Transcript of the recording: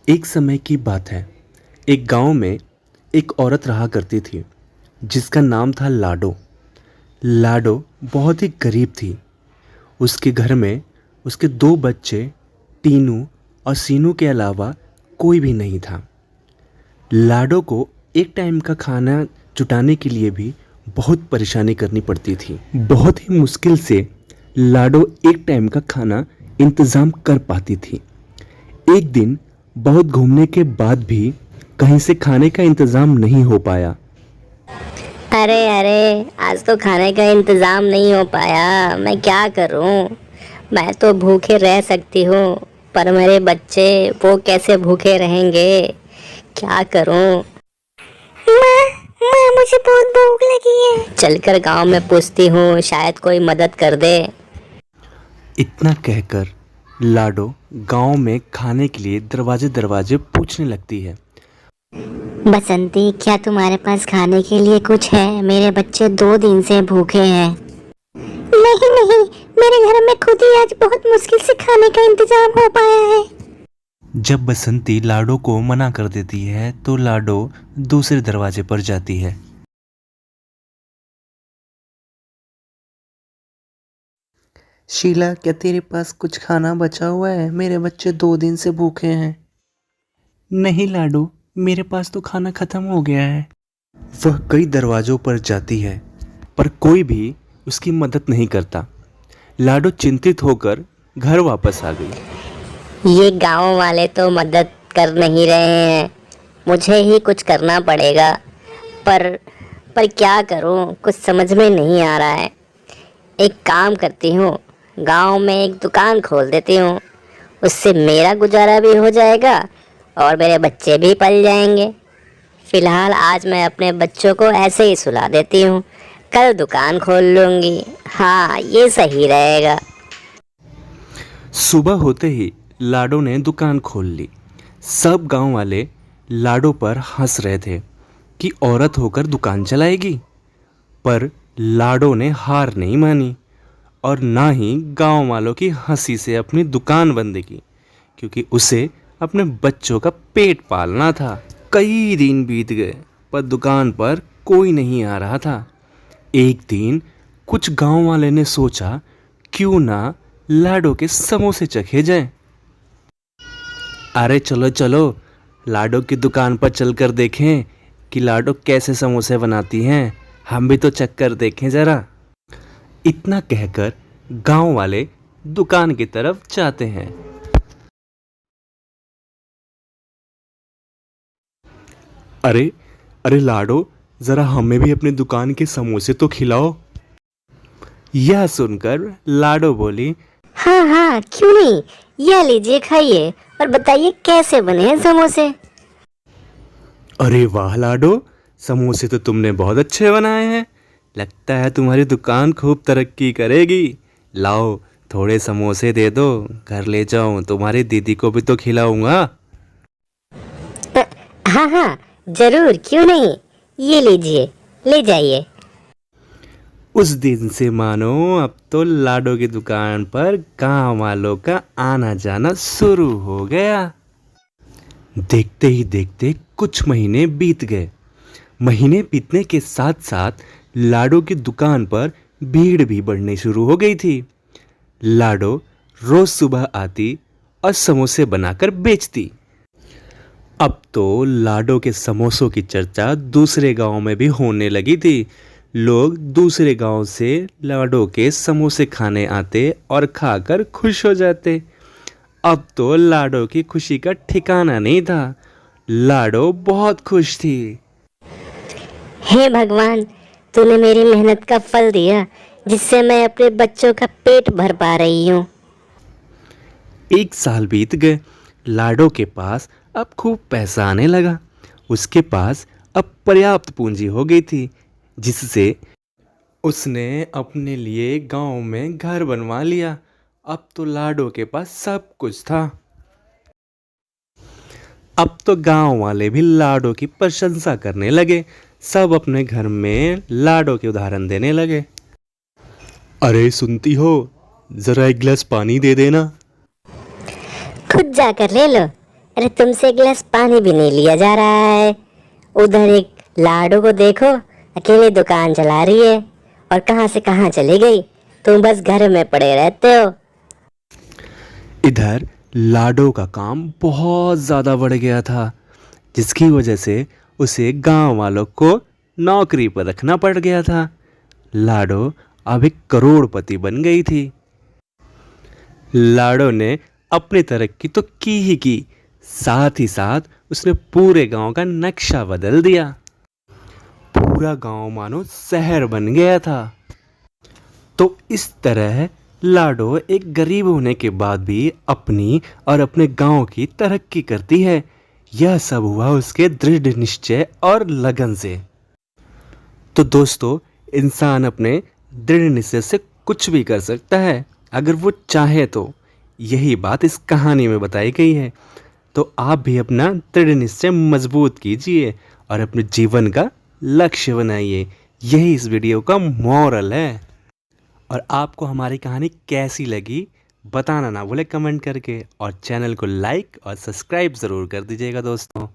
एक समय की बात है। एक गांव में एक औरत रहा करती थी जिसका नाम था लाडो। लाडो बहुत ही गरीब थी। उसके घर में उसके दो बच्चे टीनू और सीनू के अलावा कोई भी नहीं था। लाडो को एक टाइम का खाना जुटाने के लिए भी बहुत परेशानी करनी पड़ती थी। बहुत ही मुश्किल से लाडो एक टाइम का खाना इंतज़ाम कर पाती थी। एक दिन बहुत घूमने के बाद भी कहीं से खाने का इंतज़ाम नहीं हो पाया। अरे अरे, आज तो खाने का इंतज़ाम नहीं हो पाया। मैं क्या करूं? मैं तो भूखे रह सकती हूँ, पर मेरे बच्चे वो कैसे भूखे रहेंगे? क्या करूं? माँ, माँ, मुझे बहुत भूख लगी है। चलकर गांव में पूछती हूँ, शायद कोई मदद कर दे। इतना कहकर लाडो गांव में खाने के लिए दरवाजे दरवाजे पूछने लगती है। बसंती, क्या तुम्हारे पास खाने के लिए कुछ है? मेरे बच्चे 2 दिन से भूखे हैं। नहीं नहीं, मेरे घर में खुद ही आज बहुत मुश्किल से खाने का इंतजाम हो पाया है। जब बसंती लाडो को मना कर देती है तो लाडो दूसरे दरवाजे पर जाती है। शीला, क्या तेरे पास कुछ खाना बचा हुआ है? मेरे बच्चे 2 दिन से भूखे हैं। नहीं लाडो, मेरे पास तो खाना खत्म हो गया है। वह कई दरवाजों पर जाती है पर कोई भी उसकी मदद नहीं करता। लाडो चिंतित होकर घर वापस आ गई। ये गांव वाले तो मदद कर नहीं रहे हैं, मुझे ही कुछ करना पड़ेगा। पर पर क्या करूं, कुछ समझ में नहीं आ रहा है। एक काम करती हूँ, गांव में एक दुकान खोल देती हूँ। उससे मेरा गुजारा भी हो जाएगा और मेरे बच्चे भी पल जाएंगे। फिलहाल आज मैं अपने बच्चों को ऐसे ही सुला देती हूँ, कल दुकान खोल लूँगी। हाँ, ये सही रहेगा। सुबह होते ही लाडो ने दुकान खोल ली। सब गांव वाले लाडो पर हंस रहे थे कि औरत होकर दुकान चलाएगी। पर लाडो ने हार नहीं मानी और ना ही गांव वालों की हंसी से अपनी दुकान बंद की, क्योंकि उसे अपने बच्चों का पेट पालना था। कई दिन बीत गए पर दुकान पर कोई नहीं आ रहा था। एक दिन कुछ गांव वाले ने सोचा, क्यों ना लाडो के समोसे चखे जाएं। अरे चलो चलो, लाडो की दुकान पर चलकर देखें कि लाडो कैसे समोसे बनाती हैं। हम भी तो चक्कर देखें जरा। इतना कहकर गांव वाले दुकान की तरफ जाते हैं। अरे अरे लाडो, जरा हमें भी अपनी दुकान के समोसे तो खिलाओ। यह सुनकर लाडो बोली, हाँ हाँ, क्यों नहीं। यह लीजिए, खाइए और बताइए कैसे बने हैं समोसे। अरे वाह लाडो, समोसे तो तुमने बहुत अच्छे बनाए हैं। लगता है तुम्हारी दुकान खूब तरक्की करेगी। लाओ, थोड़े समोसे दे दो, घर ले जाऊं, तुम्हारी दीदी को भी तो खिलाऊंगा। हाँ हाँ, जरूर, क्यों नहीं। ये लीजिए, ले जाइए। उस दिन से मानो अब तो लाडो की दुकान पर गांव वालों का आना जाना शुरू हो गया। देखते ही देखते कुछ महीने बीत गए। महीने बीतने के साथ साथ लाडो की दुकान पर भीड़ भी बढ़नी शुरू हो गई थी। लाडो रोज सुबह आती और समोसे बनाकर बेचती। अब तो लाडो के समोसों की चर्चा दूसरे गांव में भी होने लगी थी। लोग दूसरे गांव से लाडो के समोसे खाने आते और खाकर खुश हो जाते। अब तो लाडो की खुशी का ठिकाना नहीं था। लाडो बहुत खुश थी। हे भगवान, तूने मेरी मेहनत का फल दिया, जिससे मैं अपने बच्चों का पेट भर पा रही हूँ। एक साल बीत गए। लाडो के पास अब खूब पैसा आने लगा। उसके पास अब पर्याप्त पूंजी हो गई थी, जिससे उसने अपने लिए गांव में घर बनवा लिया। अब तो लाडो के पास सब कुछ था। अब तो गांव वाले भी लाडो की प्रशंसा करने लगे। सब अपने घर में लाडो के उदाहरण देने लगे। अरे सुनती हो, जरा एक गिलास पानी दे देना। खुद जाकर ले लो। अरे तुमसे एक गिलास पानी भी नहीं लिया जा रहा है। उधर एक लाडो को देखो, अकेले दुकान चला रही है और कहाँ से कहाँ चली गई। तुम बस घर में पड़े रहते हो। इधर लाडो का काम बहुत ज़्यादा बढ़ गया था, जिसकी वजह से उसे गांव वालों को नौकरी पर रखना पड़ गया था। लाडो अब एक करोड़पति बन गई थी। लाडो ने अपनी तरक्की तो की ही की, साथ ही साथ उसने पूरे गांव का नक्शा बदल दिया। पूरा गांव मानो शहर बन गया था। तो इस तरह लाडो एक गरीब होने के बाद भी अपनी और अपने गांव की तरक्की करती है। यह सब हुआ उसके दृढ़ निश्चय और लगन से। तो दोस्तों, इंसान अपने दृढ़ निश्चय से कुछ भी कर सकता है अगर वो चाहे तो। यही बात इस कहानी में बताई गई है। तो आप भी अपना दृढ़ निश्चय मजबूत कीजिए और अपने जीवन का लक्ष्य बनाइए। यही इस वीडियो का मॉरल है। और आपको हमारी कहानी कैसी लगी बताना ना भूले कमेंट करके, और चैनल को लाइक और सब्सक्राइब ज़रूर कर दीजिएगा दोस्तों।